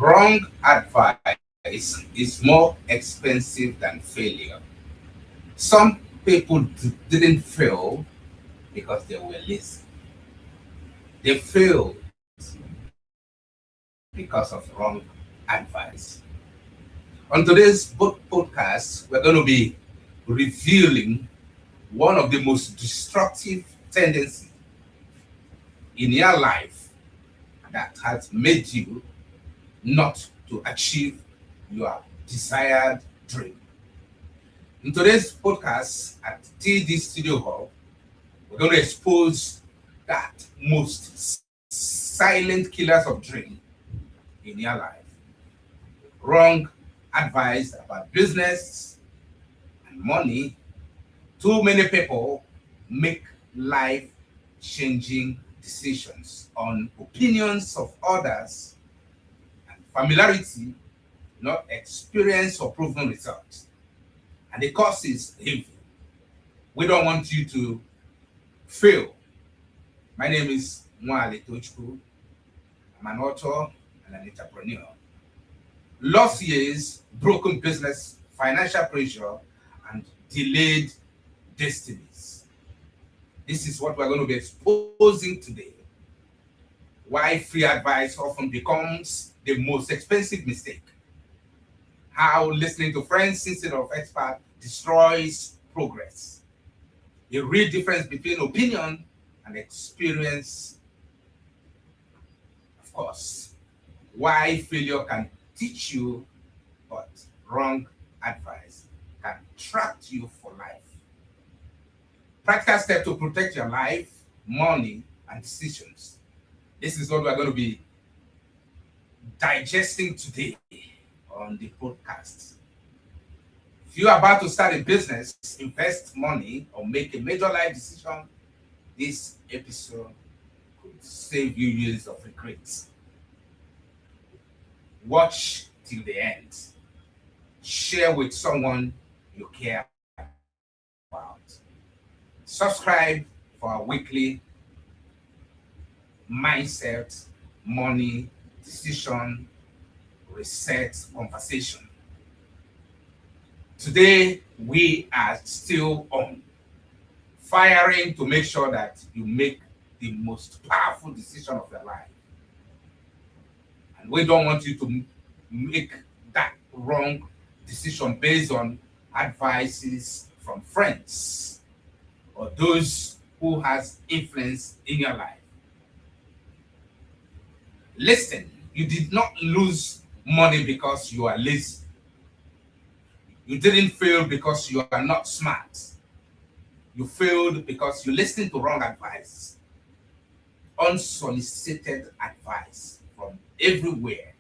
Wrong advice is more expensive than failure. Some people didn't fail because they were lazy. They failed because of wrong advice. On today's podcast, we're going to be revealing one of the most destructive tendencies in your life that has made you not to achieve your desired dream. In today's podcast at TD Studiohub, we're going to expose that most silent killers of dream in your life. Wrong advice about business and money. Too many people make life changing decisions on opinions of others and familiarity, not experience or proven results. And the cost is heavy. We don't want you to fail. My name is Mwale Tochku. I'm an author and an entrepreneur. Lost years, broken business, financial pressure, and delayed destinies. This is what we're going to be exposing today. Why free advice often becomes the most expensive mistake. How listening to friends instead of experts destroys progress. The real difference between opinion and experience, of course. Why failure can teach you, but wrong advice can trap you for life. Practical steps to protect your life, money, and decisions. This is what we're going to be digesting today on the podcast. If you're about to start a business, invest money, or make a major life decision, this episode could save you years of regrets. Watch till the end. Share with someone you care about. Subscribe for our weekly mindset, money, decision, reset conversation. Today, we are still on firing to make sure that you make the most powerful decision of your life. And we don't want you to make that wrong decision based on advices from friends or those who has influence in your life. Listen, you did not lose money because you are lazy. You didn't fail because you are not smart. You failed because you listened to wrong advice, unsolicited advice from everywhere,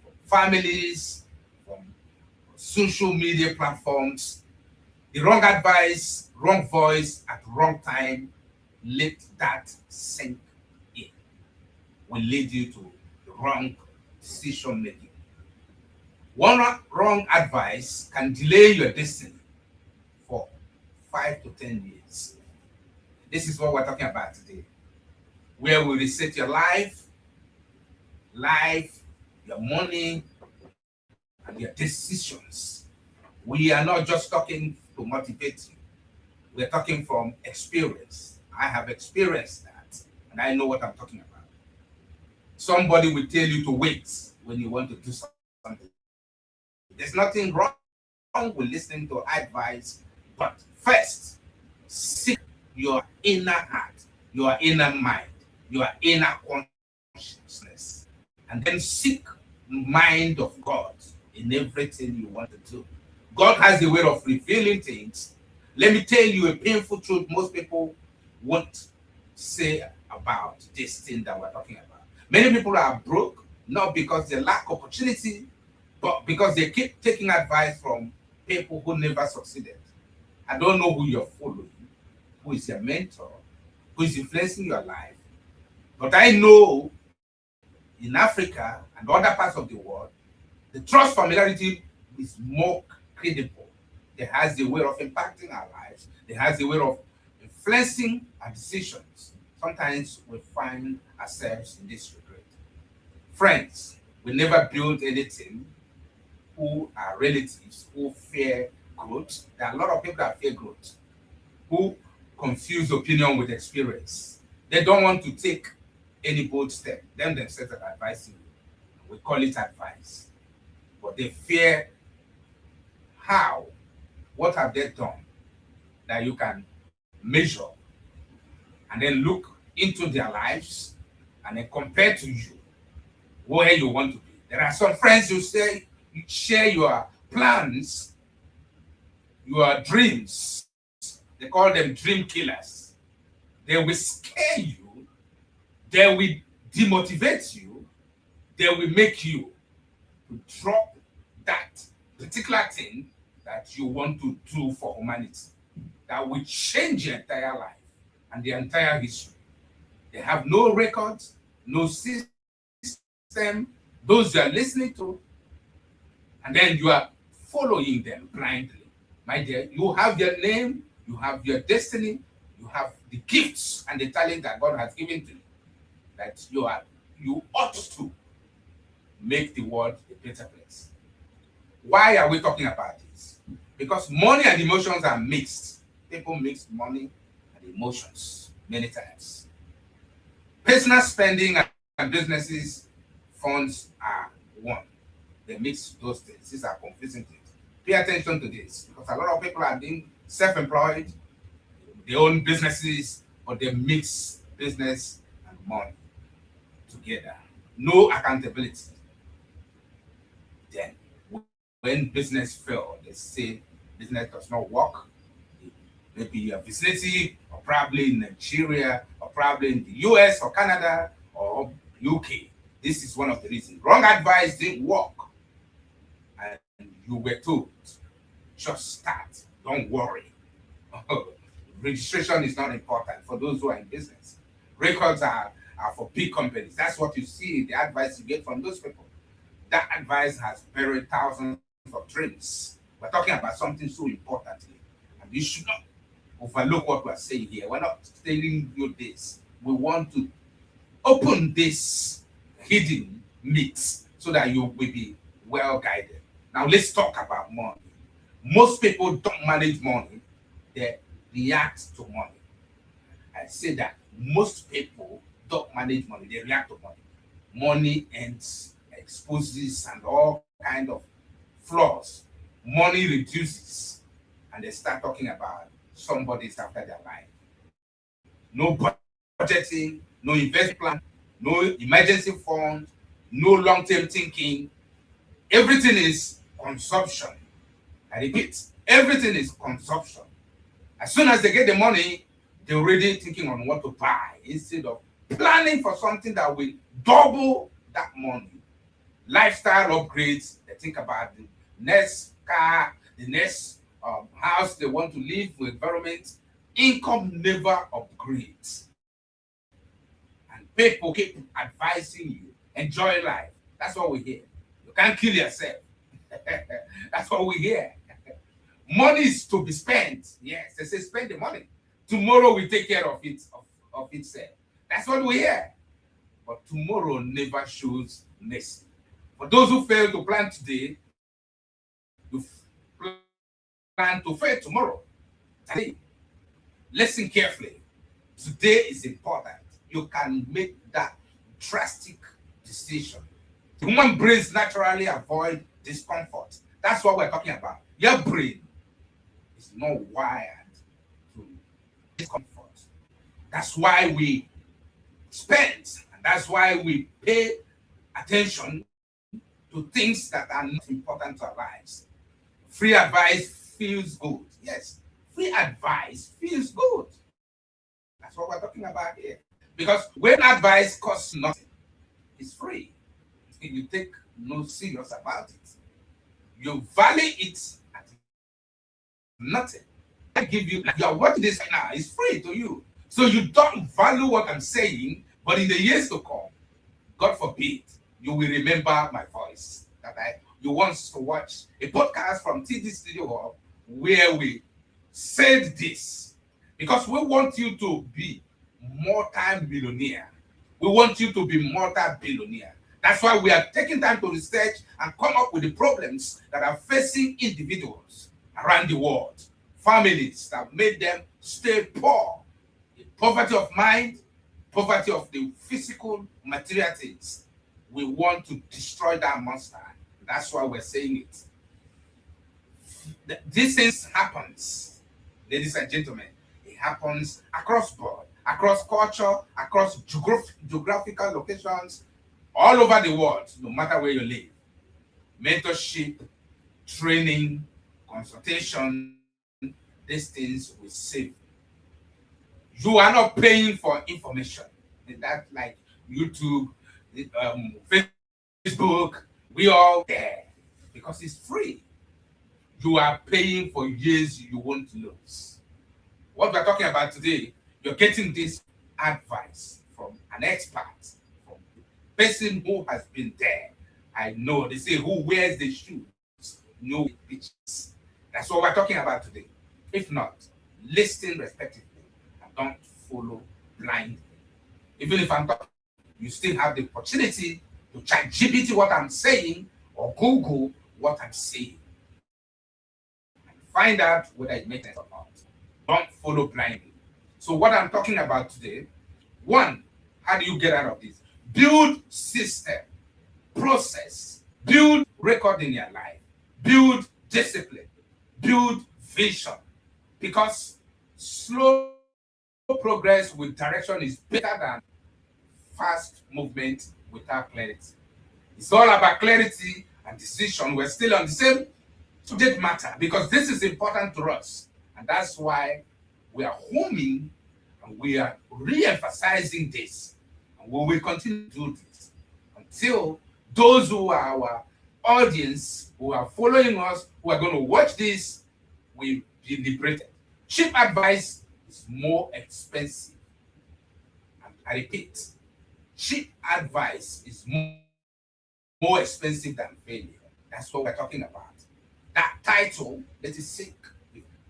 from families, from social media platforms. The wrong advice, wrong voice at wrong time, let that sink in. Will lead you to the wrong decision making. One wrong advice can delay your destiny for 5 to 10 years. This is what we're talking about today. Where we reset your life, your money, and your decisions. We are not just talking to motivate you. We're talking from experience. I have experienced that, and I know what I'm talking about. Somebody will tell you to wait when you want to do something. There's nothing wrong with listening to advice, but first, seek your inner heart, your inner mind, your inner consciousness, and then seek the mind of God in everything you want to do. God has the way of revealing things. Let me tell you a painful truth most people won't say about this thing that we're talking about. Many people are broke, not because they lack opportunity, but because they keep taking advice from people who never succeeded. I don't know who you're following, who is your mentor, who is influencing your life. But I know in Africa and other parts of the world, the trust familiarity is more credible. It has the way of impacting our lives. It has the way of influencing our decisions. Sometimes we find ourselves in this regret. Friends, We never build anything who are relatives who fear growth. There are a lot of people that fear growth, who confuse opinion with experience. They don't want to take any bold step. Them themselves are advising you. We call it advice. But they fear how, what have they done that you can measure and then look into their lives and then compare to you where you want to be. There are some friends you say you share your plans, your dreams. They call them dream killers. They will scare you. They will demotivate you. They will make you to drop that particular thing that you want to do for humanity. That will change your entire life and the entire history. They have no records, no system, those you are listening to, and then you are following them blindly. My dear, you have your name, you have your destiny, you have the gifts and the talent that God has given to you, that you ought to make the world a better place. Why are we talking about this? Because money and emotions are mixed. People mix money and emotions many times. Personal spending and businesses funds are one. They mix those things. These are confusing things. Pay attention to this, because a lot of people are being self-employed, they own businesses, but they mix business and money together. No accountability. Then, when business fails, they say business does not work. Maybe your vicinity, or probably in Nigeria, or probably in the US or Canada or UK. This is one of the reasons. Wrong advice didn't work. And you were told, just start, don't worry. Registration is not important for those who are in business. Records are for big companies. That's what you see, the advice you get from those people. That advice has buried thousands of dreams. We're talking about something so important here. And you should not overlook what we're saying here. We're not telling you this. We want to open this hidden myths so that you will be well guided. Now let's talk about money. Most people don't manage money, they react to money. I say that most people don't manage money, they react to money. Money ends, exposes, and all kind of flaws. Money reduces, and they start talking about somebody's after their life. No budgeting, no investment plan, no emergency fund, no long-term thinking. Everything is consumption. I repeat, everything is consumption. As soon as they get the money, they're already thinking on what to buy instead of planning for something that will double that money. Lifestyle upgrades, they think about the next car, the next house they want to live, with environment. Income never upgrades. And people keep advising you, enjoy life. That's what we hear. You can't kill yourself. That's what we hear. Money is to be spent. Yes, they say spend the money. Tomorrow we take care of it of itself. That's what we hear. But tomorrow never shows mercy. For those who fail to plan today, you plan to fail tomorrow. Today, listen carefully. Today is important. You can make that drastic decision. The human brains naturally avoid discomfort. That's what we're talking about. Your brain is not wired to discomfort. That's why we spend, and that's why we pay attention to things that are not important to our lives. Free advice feels good. Yes, free advice feels good. That's what we're talking about here. Because when advice costs nothing, it's free. You take no serious about it. You value it at nothing. I give you, like, you're watching this right now, it's free to you. So you don't value what I'm saying, but in the years to come, God forbid, you will remember my voice. You want to watch a podcast from TD Studiohub where we said this. Because we want you to be multi-millionaire. We want you to be multi-billionaire. That's why we are taking time to research and come up with the problems that are facing individuals around the world, families that made them stay poor, poverty of mind, poverty of the physical material things. We want to destroy that monster. That's why we're saying it. These things happens, ladies and gentlemen. It happens across board, across culture, across geographical locations, all over the world, no matter where you live. Mentorship, training, consultation, these things will save. You are not paying for information. That like YouTube, Facebook, we all there because it's free. You are paying for years you won't lose. What we're talking about today, you're getting this advice from an expert, from a person who has been there. I know they say who wears the shoes know the pictures. That's what we're talking about today. If not, listen respectively and don't follow blindly. Even if I'm talking, you still have the opportunity to chat GPT what I'm saying or Google what I'm saying and find out whether it makes sense or not. Don't follow blindly. So what I'm talking about today, one, how do you get out of this? Build system, process, build record in your life, build discipline, build vision. Because slow progress with direction is better than fast movement without clarity. It's all about clarity and decision. We're still on the same subject matter because this is important to us. And that's why we are homing and we are re-emphasizing this. And we will continue to do this until those who are our audience, who are following us, who are going to watch this, will be liberated. Cheap advice is more expensive. And I repeat, cheap advice is more expensive than failure. That's what we're talking about. That title, let it sink.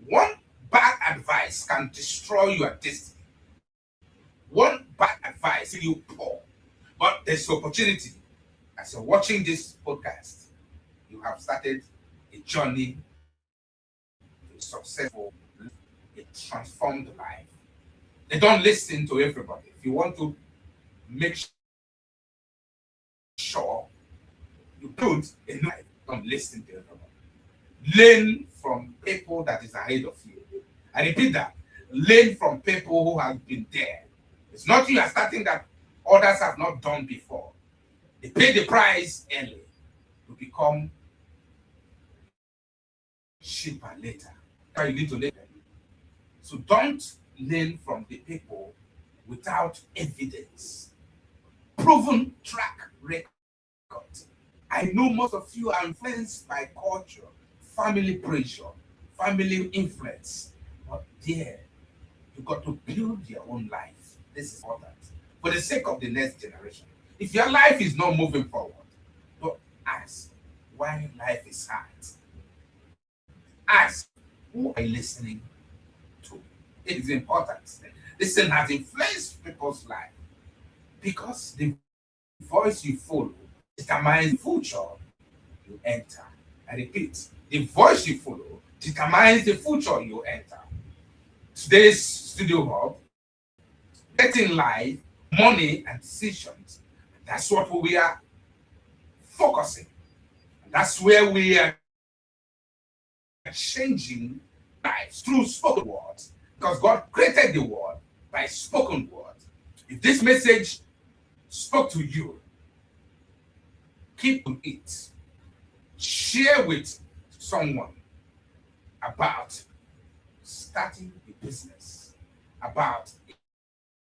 One bad advice can destroy your destiny. One bad advice will you poor. But there's opportunity. As you're watching this podcast, you have started a journey to successful, a transformed life. They don't listen to everybody. If you want to make sure you build a life, don't listen to everybody. Learn from people that is ahead of you. I repeat that. Learn from people who have been there. It's not you are starting that others have not done before. They pay the price early to become cheaper later. But you need to learn them. So don't learn from the people without evidence. Proven track record. I know most of you are influenced by culture, family pressure, family influence. But there, you got to build your own life. This is important. For the sake of the next generation. If your life is not moving forward, don't ask why life is hard. Ask, who are you listening to? It is important. This thing has influenced people's life because the voice you follow determines the future you enter. I repeat, the voice you follow determines the future you enter. Today's Studio Hub, getting life, money, and decisions. That's what we are focusing. That's where we are changing lives through spoken words. Because God created the word by spoken word. If this message spoke to you, keep it. Share with someone about starting a business, about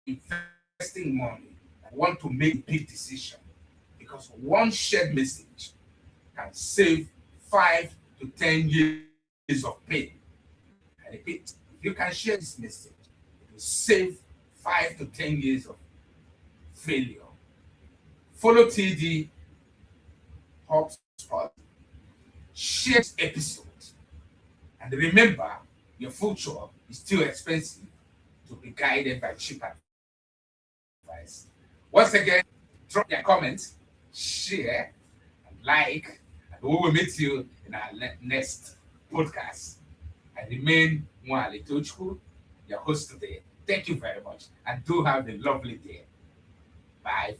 investing money. I want to make a big decision because one shared message can save 5 to 10 years of pain. I repeat, if you can share this message, it will save 5 to 10 years of failure. Follow TD HubSpot, share this episode, and remember, your future is still expensive to be guided by cheap advice. Once again, drop your comments, share, and like. And we will meet you in our next podcast. I remain Mwale Tochku, your host today. Thank you very much, and do have a lovely day. Bye.